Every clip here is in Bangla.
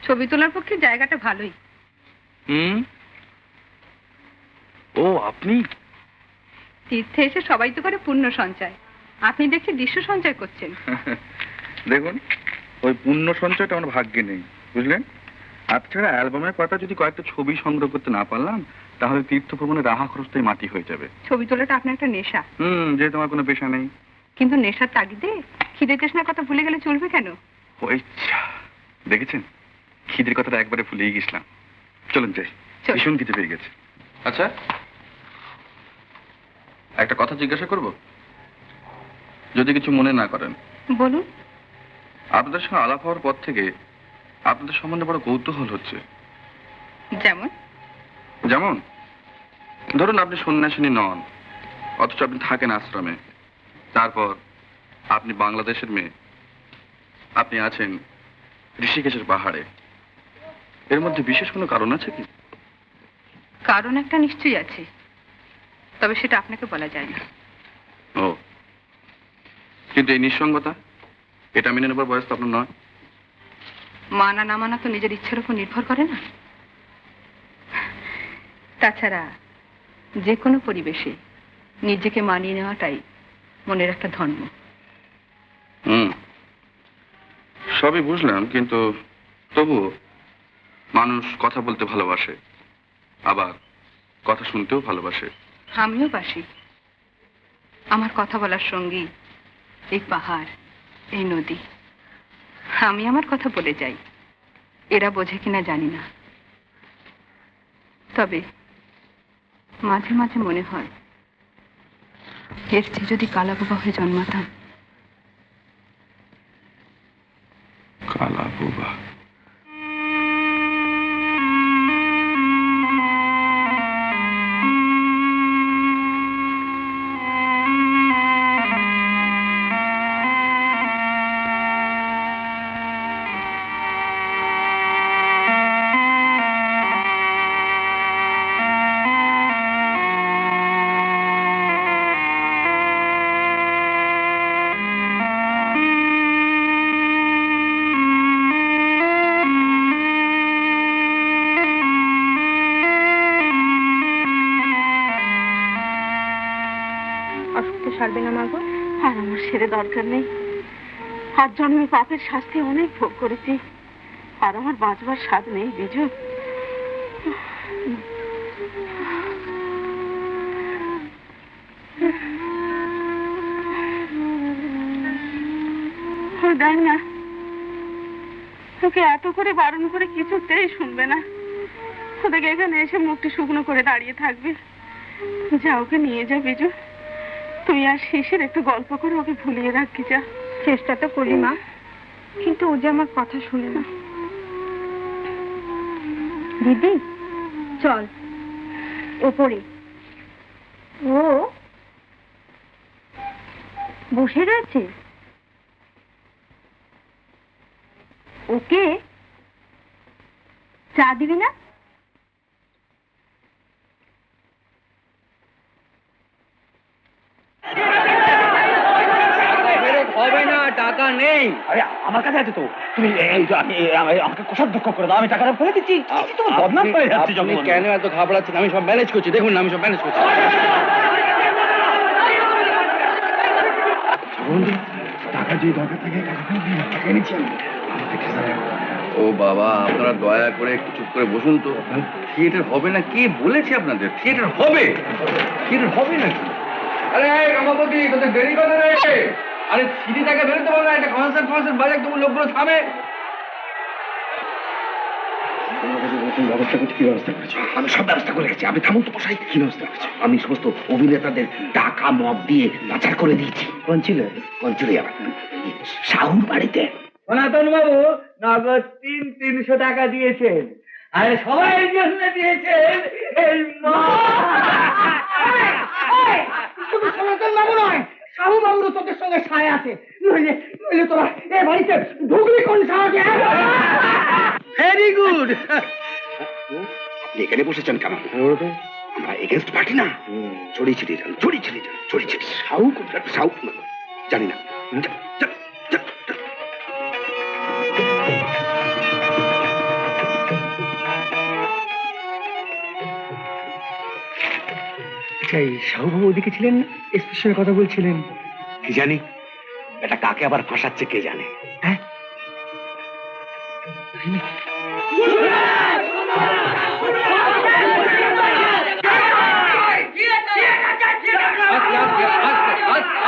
ছবি তোলার পক্ষে জায়গাটা ভালোই। ও আপনি তীর্থে এসে সবাই তো করে পুণ্য সঞ্চয়, আপনি দেখছি দৃশ্য সঞ্চয় করছেন। দেখুন, ওই পুণ্য সঞ্চয়টা আমার ভাগ্যে নেই, বুঝলেন? আপনারা অ্যালবামের পাতা যদি কয়েকটা ছবি সংগ্রহ করতে না পারলাম, তাহলে তীর্থ ভ্রমণে রাহা খরচটাই মাটি হয়ে যাবে। ছবি তোলাটা আপনার একটা নেশা। যেহেতু আমার কোনো পেশা নেই। কিন্তু নেশার তাগিদে খিদে তৃষ্ণার কথা ভুলে গেলে চলবে কেন? ওই দেখেছেন, খিদের কথাটা একবারে ভুলেই গেছিলাম। চলুন যাই, ভীষণ খিদে পেয়ে গেছে। আচ্ছা, একটা কথা জিজ্ঞাসা করব, যদি কিছু মনে না করেন। বলুন। আপনাদের সঙ্গে আলাপ হওয়ার পর থেকে আপনাদের সম্বন্ধে বড় কৌতূহল হচ্ছে। যেমন? যেমন ধরুন, আপনি সন্ন্যাসিনী নন, অথচ আপনি থাকেন আশ্রমে। তারপর আপনি বাংলাদেশের মেয়ে, আপনি আছেন ঋষিকেশের পাহাড়ে। এর মধ্যে বিশেষ কোনো কারণ আছে কি? কারণ একটা নিশ্চয়ই আছে, তবে সেটা আপনাকে বলা যায় না। ও, কিন্তু এই নিঃসঙ্গতা, এটা মেনে নেবার বয়স তো আপনার নয়। মানা না মানা তো নিজের ইচ্ছার উপর নির্ভর করে না। তাছাড়া যে কোনো পরিবেশে নিজেকে মানিয়ে নেওয়াটাই মনের একটা ধর্ম। সবই বুঝলাম, কিন্তু তবুও মানুষ কথা বলতে ভালোবাসে, আবার কথা শুনতেও ভালোবাসে। আমিও বাসি। আমার কথা বলার সঙ্গী এই পাহাড়, এই নদী। আমি আমার কথা বলে যাই, এরা বোঝে কিনা জানি না। তবে মাঝে মাঝে মনে হয়, এর চেয়ে যদি কালাবোবা হয়ে জন্মাতাম। কালাবোবা? সারবে না মাগো? আর আমার সেরে দরকার নেই। আর জন্মে পাপের শাস্তি অনেক ভোগ করেছি, আর আমার বাঁচবার স্বাদ নেই বিজু। দেখ না, তোকে এত করে বারণ করে কিছুতেই শুনবে না। ওদেরকে এখানে এসে মুখটি শুকনো করে দাঁড়িয়ে থাকবে। যা, ওকে নিয়ে যা বিজু। তুই আর শেষের একটু গল্প করে ওকে ভুলিয়ে রাখবি। যা। চেষ্টা তো করি মা, কিন্তু ও যে আমার কথা শুনে না। দিদি চল ওপরে। ও বসে রয়েছে, ওকে চা দিবি না? হবে না, টাকা নেই। আরে আমার কাছে আছে তো, তুমি আমাকে কোষাধ্যক্ষ করে দাও, আমি টাকাটা ফেলে দিচ্ছি। তোমার বদনাম হয়ে যাচ্ছে। আপনি কেন এত ঘাবড়াচ্ছেন? আমি সব ম্যানেজ করছি, দেখুন না আমি সব ম্যানেজ করছি। টাকা যে দরকার থাকে টাকা এনেছি আমি। ও বাবা, আপনারা দয়া করে একটু চুপ করে বসুন তো। থিয়েটার হবে না কে বলেছে আপনাদের? থিয়েটার হবে, থিয়েটার হবে নাকি? আরে রমাপতি, তোদের দেরি করে রে। আরে সিঁড়ি থেকে বেরোতে পারো না, একটা কনসার্ট বাজে, তুমি লোকগুলো থামে। আমি সব ব্যবস্থা করে গেছি, আপনি থামুন তো মশাই। কি ব্যবস্থা করেছি? আমি সমস্ত অভিনেতাদের টাকা মদ দিয়ে পাচার করে দিয়েছি। কঞ্চিলিয়া শাহুর বাড়িতে। সনাতন বাবু নগদ 300 টাকা দিয়েছেন, আর সবাই জন্য দিয়েছেন এই শুধু সনাতন বাবু নয়, শাহু বাবুরও তোদের সঙ্গে সায় আছে। নইলে তোরা এ বাড়িতে ঢুকলি কোন সাহসে? Very good. আপনি এখানে বসেছেন কেন? আমরা এগেনস্ট পার্টি না, ছড়িয়ে ছিটিয়ে যান। সাউ জানি না। আচ্ছা, এই সাহুবাবু ওদিকে ছিলেন, এসপির সঙ্গে কথা বলছিলেন। কি জানি এটা কাকে আবার ফাঁসাচ্ছে কে জানে। হ্যাঁ,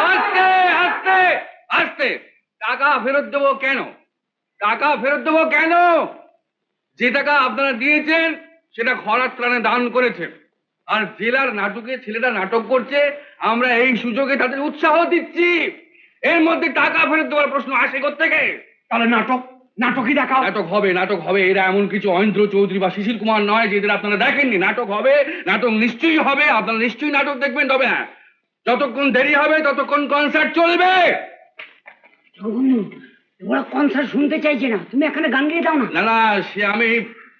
আস্তে আস্তে আস্তে, টাকা ফেরত দেবো কেন? টাকা ফেরত দেবো কেন? যে টাকা আপনারা দিয়েছেন সেটা খরার ত্রাণে দান করেছেন। আর জেলার নাটকে ছেলেটা নাটক করছে, আমরা এই সুযোগে তাদের উৎসাহ দিচ্ছি। এর মধ্যে টাকা ফেরত দেওয়ার প্রশ্ন আসে কোত্থেকে? তাহলে নাটকই দেখাও। নাটক হবে, নাটক হবে। এরা এমন কিছু অয়েন্দ্র চৌধুরী বা শিশির কুমার নয় যেদের আপনারা দেখেননি। নাটক হবে, নাটক নিশ্চয়ই হবে। আপনারা নিশ্চয়ই নাটক দেখবেন। তবে হ্যাঁ, যতক্ষণ দেরি হবে ততক্ষণ কনসার্ট চলবে। বন্ধু, ওরা কনসার্ট শুনতে চাইছে না, তুমি এখানে গান গিয়ে দাও না। না না, সে আমি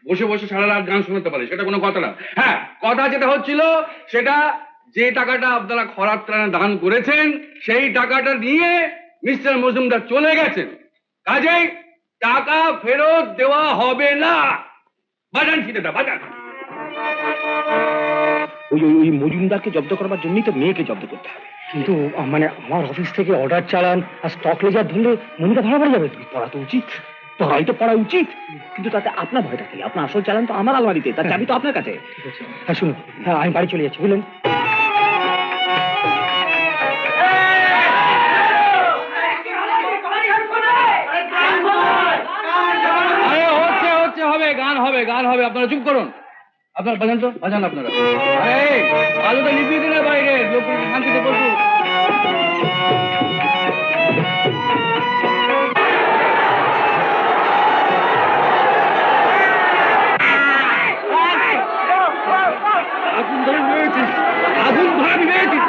বসে বসে সারা রাত গান শোনাতে পারি, সেটা কোনো কথা না। হ্যাঁ, কথা যেটা হচ্ছিল সেটা, যে টাকাটা আপনারা খরার ত্রাণে দান করেছেন সেই টাকাটা নিয়ে মিস্টার মজুমদার চলে গেছেন। কাজেই টাকা ফেরত দেওয়া হবে না। বাজান ছিটেটা বাজান। ওই মজুমদারকে জব্দ করবার জন্যই তো মেয়েকে জব্দ করতে হবে। কিন্তু মানে আমার অফিস থেকে অর্ডার চালান আর স্টক লেজার ধরলে মনিটা ধরা পড়ে যাবে। পড়া তো উচিত, পড়াই তো পড়া উচিত, কিন্তু তাতে আপনার ভয়টা কি? আপনার আসল চালান তো আমার আলমারিতে, তার চাবি তো আপনার কাছে। ঠিক আছে, হ্যাঁ শুনুন, হ্যাঁ আমি বাড়ি চলে যাচ্ছি, বুঝলেন। আরে হচ্ছে হচ্ছে, হবে, গান হবে, গান হবে। আপনারা চুপ করুন। আপনারা বাজান তো, বাজান আপনারা। আরে আলোটা নিভিয়ে দিন বাইরে, লোক শান্তিতে বসুন। আগুন ধরে রয়েছে, আগুন ধরে রয়েছে।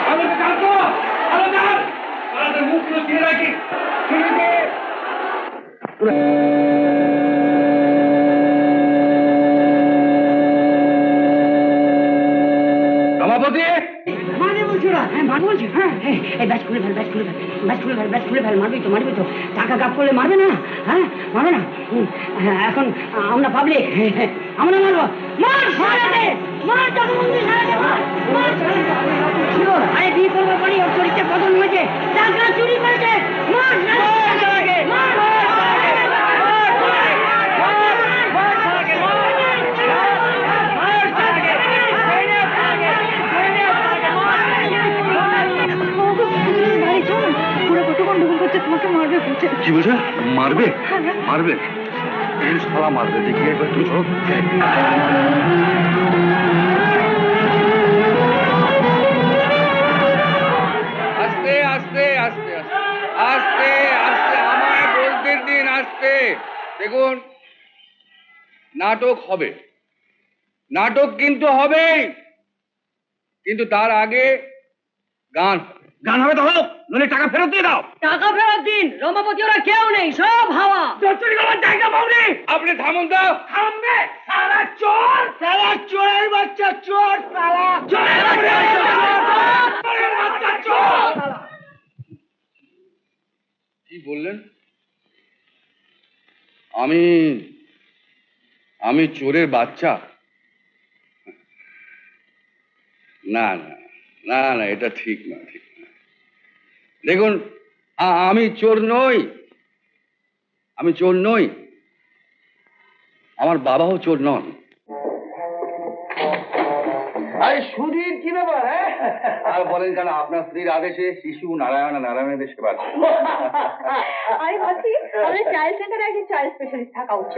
আলো জানতো, আলো জান, আলোদের মুখগুলো দিয়ে রাখি। সভাপতি, মানে বলছো না? হ্যাঁ, মানে বলছো। হ্যাঁ, এই ব্যাস খুলে ফেল, ব্যাস খুলে ফেল, ব্যাস খুলে ফেল, ব্যাস খুলে ফেল। মারবি তো। টাকা গাপ করলে মারবে না? হ্যাঁ, মারবে না। হ্যাঁ, এখন আমরা পাবলিক, আমরা মারবো। মার সারাতে, মার টাকা মন্দির সারাতে, মার ছিল। আরে বিয়ে করবার পরই ওর চরিত্রে পতন হয়েছে, টাকা চুরি করেছে। মার সারাতে, মার কি বলছে? মারবে? মারবে? এই শালা মারবে, দেখি একবার তুমি ধরো। আস্তে আস্তে আস্তে আস্তে আস্তে, আমায় বলতে দিন। আস্তে। দেখুন, নাটক হবে, নাটক কিন্তু হবেই, কিন্তু তার আগে গান। গান হবে তো হোক, নইলে টাকা ফেরত দিয়ে দাও। টাকা ফেরত দিন। রমাপতি ওরা কেউ নেই, সব হাওয়া। চুরি করার জায়গা পাওনি। আপনি থামুন তো। থামবে সারা চোর, সারা চোরের বাচ্চা চোর, সারা চোরের বাচ্চা চোর। কি বললেন? আমি চোরের বাচ্চা? না না না না, এটা ঠিক না, ঠিক না। দেখুন, আমি চোর নই, আমি চোর নই। আমার বাবাও চোর নন। আরে সুধীর, কি ব্যাপার? আর বলেন কেন, আপনার স্ত্রীর আদেশে শিশু নারায়ণের সেবা করছি। আমি ভাবছি আমাদের চাইল্ড সেন্টারে একজন চাইল্ড স্পেশালিস্ট থাকা উচিত।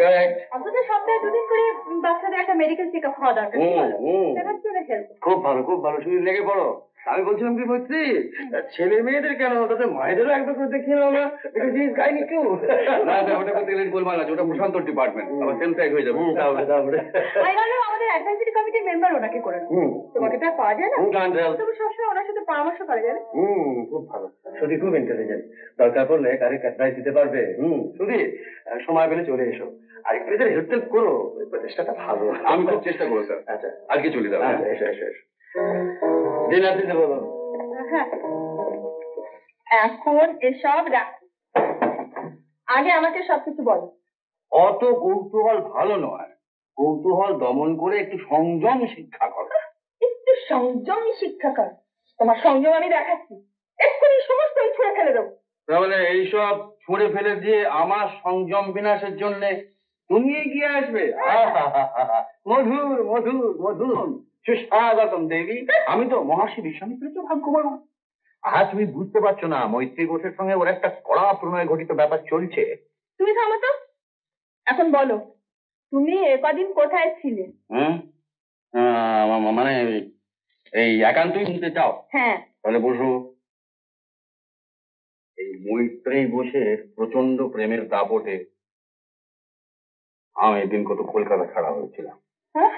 অন্তত সপ্তাহে দুদিন করে বাচ্চাদের একটা মেডিকেল চেক আপ হওয়া দরকার। সেটার জন্য হেল্প। খুব ভালো, খুব ভালো, সুধীর লেগে পড়ো। আমি বলছিলাম কি মৈত্রী, ছেলে মেয়েদের কেন, তাদের মায়েদেরও একবার করে দেখিয়ে নাও না, গাইনি কেউ। না না, ওটা করতে গেলে বলবা না, ওটা প্রশান্ত ডিপার্টমেন্ট, আবার সেম ট্যাগ হয়ে যাবে। তারপরে আমি ভাবলাম আমাদের অ্যাডভাইজারি কমিটির মেম্বার ওনাকে করে নেবো। তোমাকে তো আর পাওয়া যায় না, তবে সবসময় ওনার সাথে পরামর্শ করা যাবে। খুব ভালো, সুধী খুব ইন্টেলিজেন্ট, দরকার পড়লে কারেক্ট অ্যাডভাইস দিতে পারবে। সুধী, সময় পেলে চলে এসো, আর একটু এদের হেল্প করো, ওই প্রচেষ্টাটা ভালো। আমি খুব চেষ্টা করবো স্যার। আচ্ছা, আজকে চলে যাবো। আচ্ছা, এসো এসো এসো। ডিনার দিতে বলো। হ্যাঁ, এখন এসব রাখ, আগে আমাকে সবকিছু বলো। অত কৌতূহল ভালো নয়, কৌতূহল দমন করে একটু সংযম শিক্ষা করো। একটু সংযম শিক্ষা কর। তোমার সংযম আমি দেখাচ্ছি, এক্ষুনি সমস্ত ছুঁড়ে ফেলে দেবো। তাহলে এইসব ছুঁড়ে ফেলে দিয়ে আমার সংযম বিনাশের জন্য তুমি এগিয়ে আসবে? মধুর মধুর মধুর, সুস্বাগতম দেবী। আমি তো মহর্ষি বিশ্বামিত্রের তো ভাগ্যবান। তুমি বুঝতে পারছো না, মৈত্রী ঘোষের সঙ্গে ওর একটা কড়া প্রণয় ঘটিত ব্যাপার চলছে। তুমি থামো তো, এখন বলো তুমি কদিন কোথায় ছিলে? মানে এই একান্তই শুনতে চাও? হ্যাঁ। তাহলে বসো। এই মৈত্রী ঘোষের প্রচন্ড প্রেমের দাপটে আমি এদিন কত কলকাতা ছাড়া হয়েছিলাম। হ্যাঁ?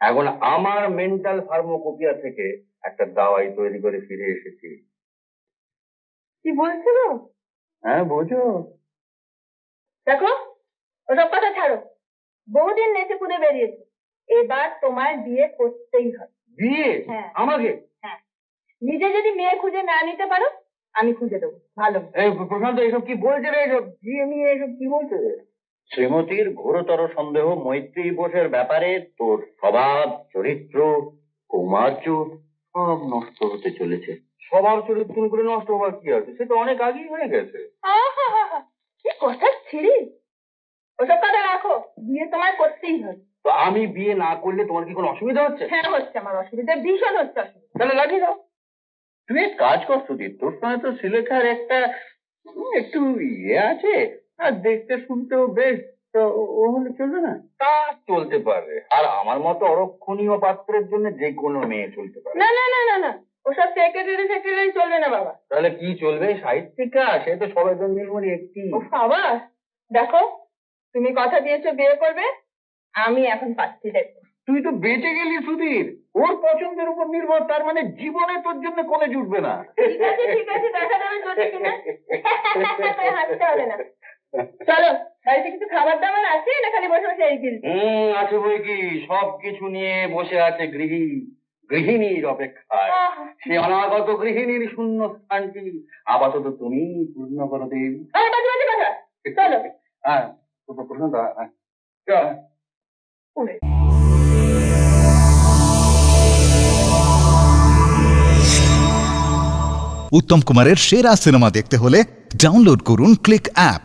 এখন আমার মেন্টাল ফার্মোকোপিয়া থেকে একটা দাওয়াই তৈরি করে ফিরে এসেছি। কি বলছিল? হ্যাঁ, বোঝো। দেখো, ওসব কথা ছাড়ো। বহুদিন নেচে কুদে বেরিয়েছে, এবার তোমার বিয়ে করতেই হবে। বিয়ে? হ্যাঁ। আমাকে? হ্যাঁ, নিজে যদি মেয়ে খুঁজে না নিতে পারো, আমি খুঁজে দেবো। ভালো। এই প্রশান্ত, এসব কি বলছে রে? এসব বিয়ে নিয়ে এসব কি বলছে? শ্রীমতীর ঘোরতর সন্দেহ মৈত্রী ঘোষের ব্যাপারে তোর স্বভাব, চরিত্র, কৌমার্য সব নষ্ট হতে চলেছে। সবার চরিত্র করে নষ্ট হবার কি আছে? সে তো অনেক আগেই হয়ে গেছে। কি কথা ছিড়ি, ওসব কথা রাখো। বিয়ে তোমার করতেই হবে। তো আমি বিয়ে না করলে তোমার কি কোনো অসুবিধা হচ্ছে? হ্যাঁ হচ্ছে, আমার অসুবিধা ভীষণ হচ্ছে। অসুবিধা তাহলে লাগিয়ে দাও। তুমি এক কাজ করছো দি, তোর সঙ্গে তো শিলেখার একটা একটু ইয়ে আছে, আর দেখতে শুনতেও বেশ, তো ও হলে চলবে না? তা চলতে পারবে, আর আমার মতো অরক্ষণীয় পাত্রের জন্য যে কোনো মেয়ে চলতে পারে। না না না না না, ওসব সেক্রেটারি সেক্রেটারি চলবে না বাবা। তাহলে কি চলবে? সাহিত্যিকা, সে তো সবাই মিলমনি একটি। ও বাবা, দেখো তুমি কথা দিয়েছো বিয়ে করবে, আমি এখন পাচ্ছি। দেখো তুই তো বেঁচে গেলি সুধীর, ওর পছন্দের উপর নির্ভর, তার মানে জীবনে তোর জন্য কোনে জুটবে না। ঠিক আছে ঠিক আছে, দেখা যাবে জোটে কিনা। হাসতে হবে না। চলো, বাড়িতে কিছু খাবার দাবার আছে না খালি বসে বসে এই গিলছি? আছে বই কি, সব কিছু নিয়ে বসে আছে গৃহিণীর অপেক্ষায়। সে অনাগত গৃহিণীর শূন্য স্থানটি আপাতত তুমি পূর্ণ করো দেবী। বাজে বাজে কথা। চলো। হ্যাঁ, প্রশ্ন চল। উত্তম কুমারের সেরা সিনেমা দেখতে হলে ডাউনলোড করুন ক্লিক অ্যাপ।